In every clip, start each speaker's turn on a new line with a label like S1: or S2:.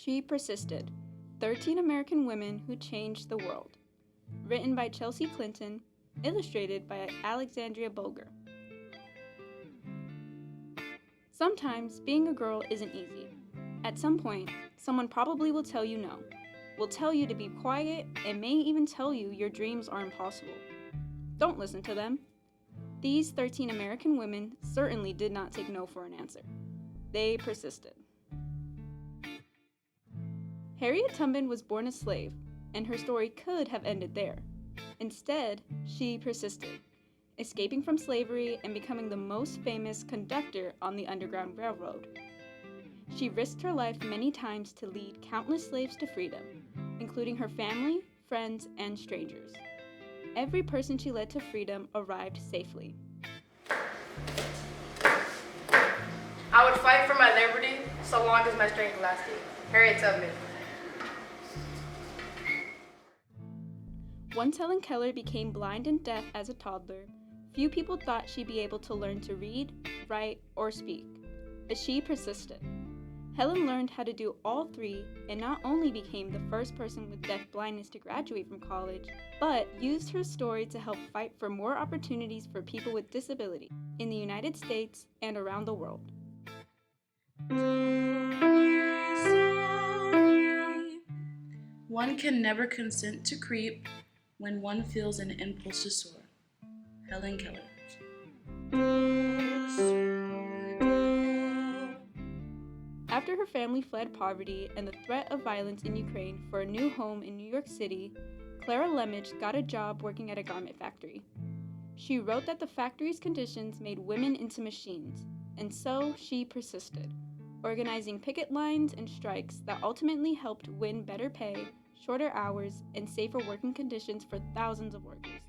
S1: She Persisted 13 American Women Who Changed the World. Written by Chelsea Clinton, illustrated by Alexandria Boger. Sometimes being a girl isn't easy. At some point, someone probably will tell you no, will tell you to be quiet, and may even tell you your dreams are impossible. Don't listen to them. These 13 American women certainly did not take no for an answer. They persisted. Harriet Tubman was born a slave, and her story could have ended there. Instead, she persisted, escaping from slavery and becoming the most famous conductor on the Underground Railroad. She risked her life many times to lead countless slaves to freedom, including her family, friends, and strangers. Every person she led to freedom arrived safely.
S2: I would fight for my liberty so long as my strength lasted. Harriet Tubman.
S1: Once Helen Keller became blind and deaf as a toddler, few people thought she'd be able to learn to read, write, or speak, but she persisted. Helen learned how to do all three and not only became the first person with deaf blindness to graduate from college, but used her story to help fight for more opportunities for people with disability in the United States and around the world.
S3: One can never consent to creep when one feels an impulse to soar. Helen Keller.
S1: After her family fled poverty and the threat of violence in Ukraine for a new home in New York City, Clara Lemich got a job working at a garment factory. She wrote that the factory's conditions made women into machines, and so she persisted, organizing picket lines and strikes that ultimately helped win better pay, shorter hours, and safer working conditions for thousands of workers.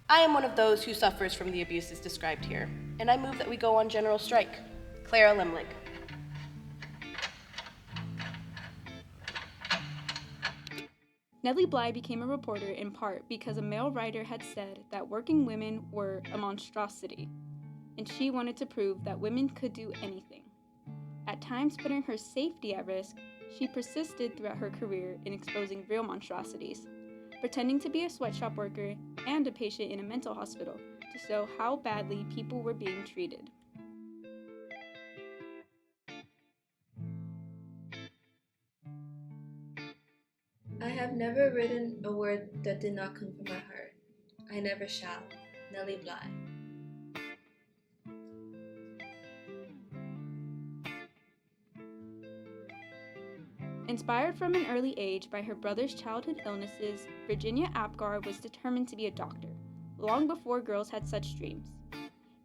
S4: I am one of those who suffers from the abuses described here, and I move that we go on general strike. Clara Lemlich.
S1: Nellie Bly became a reporter in part because a male writer had said that working women were a monstrosity, and she wanted to prove that women could do anything. At times putting her safety at risk, she persisted throughout her career in exposing real monstrosities, pretending to be a sweatshop worker and a patient in a mental hospital to show how badly people were being treated.
S5: I have never written a word that did not come from my heart. I never shall. Nellie Bly.
S1: Inspired from an early age by her brother's childhood illnesses, Virginia Apgar was determined to be a doctor, long before girls had such dreams.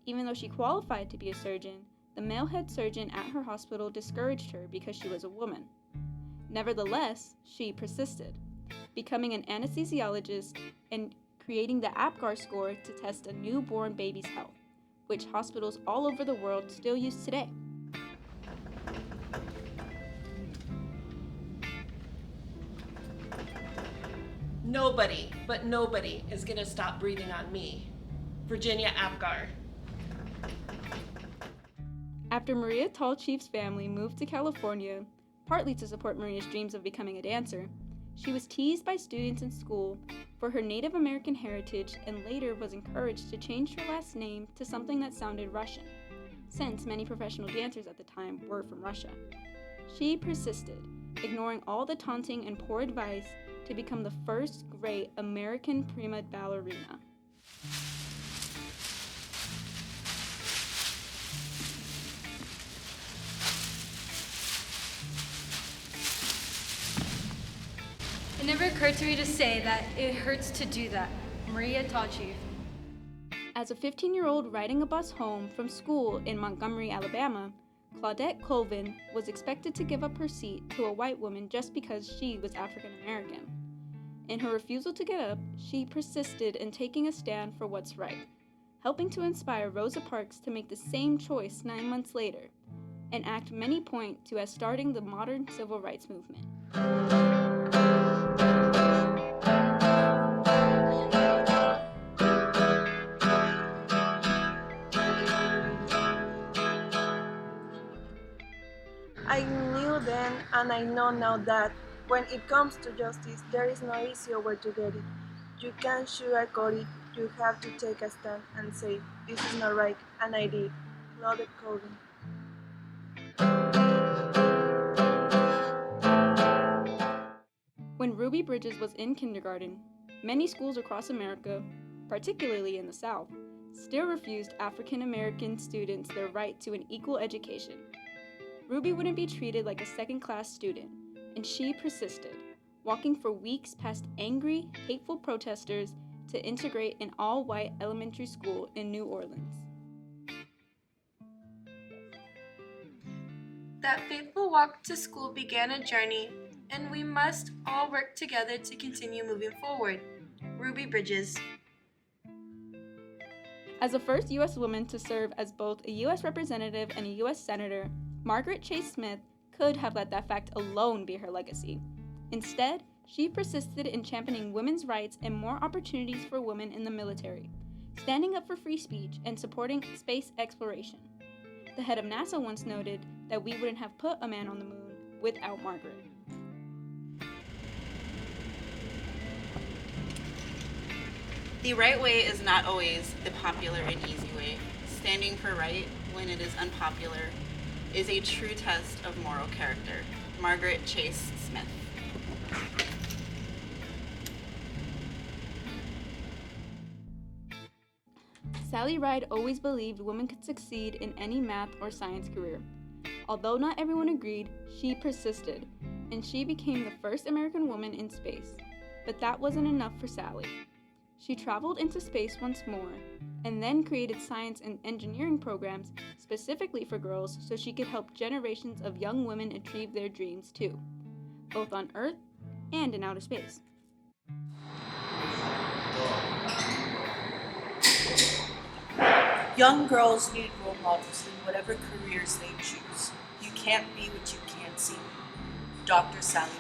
S1: Even though she qualified to be a surgeon, the male head surgeon at her hospital discouraged her because she was a woman. Nevertheless, she persisted, becoming an anesthesiologist and creating the Apgar score to test a newborn baby's health, which hospitals all over the world still use today.
S6: Nobody, but nobody, is going to stop breathing on me. Virginia Apgar.
S1: After Maria Tall Chief's family moved to California, partly to support Maria's dreams of becoming a dancer, she was teased by students in school for her Native American heritage and later was encouraged to change her last name to something that sounded Russian, since many professional dancers at the time were from Russia. She persisted, ignoring all the taunting and poor advice to become the first great American prima ballerina.
S7: It never occurred to me to say that it hurts to do that. Maria Tall Chief.
S1: As a 15-year-old riding a bus home from school in Montgomery, Alabama, Claudette Colvin was expected to give up her seat to a white woman just because she was African American. In her refusal to get up, she persisted in taking a stand for what's right, helping to inspire Rosa Parks to make the same choice 9 months later, an act many point to as starting the modern civil rights movement.
S8: knew then, and I know now that when it comes to justice, there is no easier way to get it. You can't sugarcoat it. You have to take a stand and say, this is not right, and I did. Claudette Colvin.
S1: When Ruby Bridges was in kindergarten, many schools across America, particularly in the South, still refused African American students their right to an equal education. Ruby wouldn't be treated like a second-class student, and she persisted, walking for weeks past angry, hateful protesters to integrate an all-white elementary school in New Orleans.
S9: That fateful walk to school began a journey, and we must all work together to continue moving forward. Ruby Bridges.
S1: As the first U.S. woman to serve as both a U.S. representative and a U.S. senator, Margaret Chase Smith could have let that fact alone be her legacy. Instead, she persisted in championing women's rights and more opportunities for women in the military, standing up for free speech and supporting space exploration. The head of NASA once noted that we wouldn't have put a man on the moon without Margaret.
S10: The right way is not always the popular and easy way. Standing for right when it is unpopular is a true test of moral character. Margaret Chase Smith.
S1: Sally Ride always believed women could succeed in any math or science career. Although not everyone agreed, she persisted, and she became the first American woman in space. But that wasn't enough for Sally. She traveled into space once more, and then created science and engineering programs specifically for girls so she could help generations of young women achieve their dreams too, both on Earth and in outer space.
S11: Young girls need role models in whatever careers they choose. You can't be what you can't see. Dr. Sally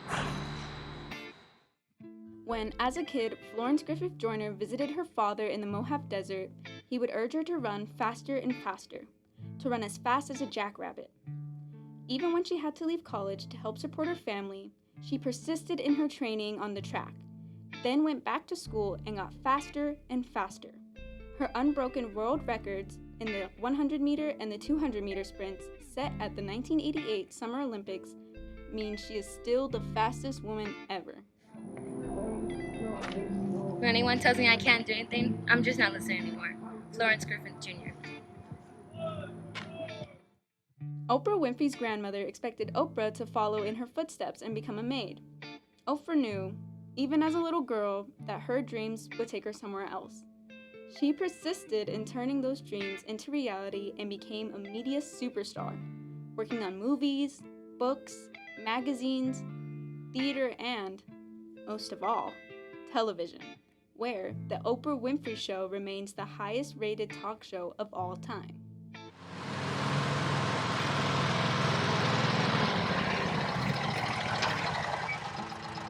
S11: Ride.
S1: When, as a kid, Florence Griffith Joyner visited her father in the Mojave Desert, he would urge her to run faster and faster, to run as fast as a jackrabbit. Even when she had to leave college to help support her family, she persisted in her training on the track, then went back to school and got faster and faster. Her unbroken world records in the 100-meter and the 200-meter sprints set at the 1988 Summer Olympics mean she is still the fastest woman ever.
S12: When anyone tells me I can't do anything, I'm just not listening anymore. Florence Griffith Jr.
S1: Oprah Winfrey's grandmother expected Oprah to follow in her footsteps and become a maid. Oprah knew, even as a little girl, that her dreams would take her somewhere else. She persisted in turning those dreams into reality and became a media superstar, working on movies, books, magazines, theater, and, most of all, television, where The Oprah Winfrey Show remains the highest rated talk show of all time.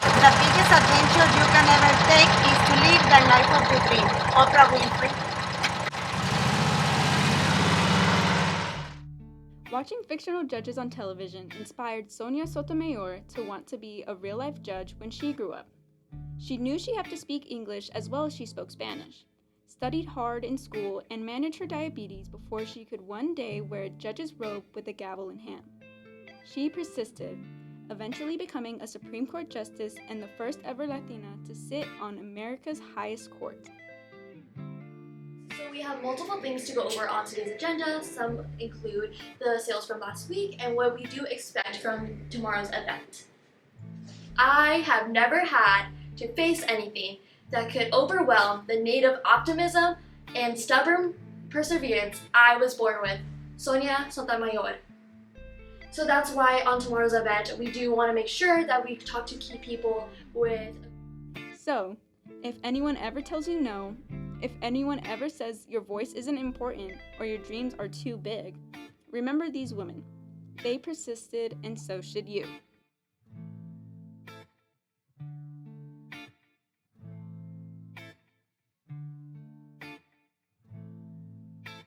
S13: The biggest adventure you can ever take is to live the life of your dream. Oprah Winfrey.
S1: Watching fictional judges on television inspired Sonia Sotomayor to want to be a real-life judge when she grew up. She knew she had to speak English as well as she spoke Spanish, studied hard in school, and managed her diabetes before she could one day wear a judge's robe with a gavel in hand. She persisted, eventually becoming a Supreme Court justice and the first ever Latina to sit on America's highest court.
S14: So we have multiple things to go over on today's agenda. Some include the sales from last week and what we do expect from tomorrow's event. I have never had to face anything that could overwhelm the native optimism and stubborn perseverance I was born with, Sonia Sotomayor. So that's why on tomorrow's event, we do want to make sure that we talk to key people with...
S1: So, if anyone ever tells you no, if anyone ever says your voice isn't important or your dreams are too big, remember these women. They persisted, and so should you.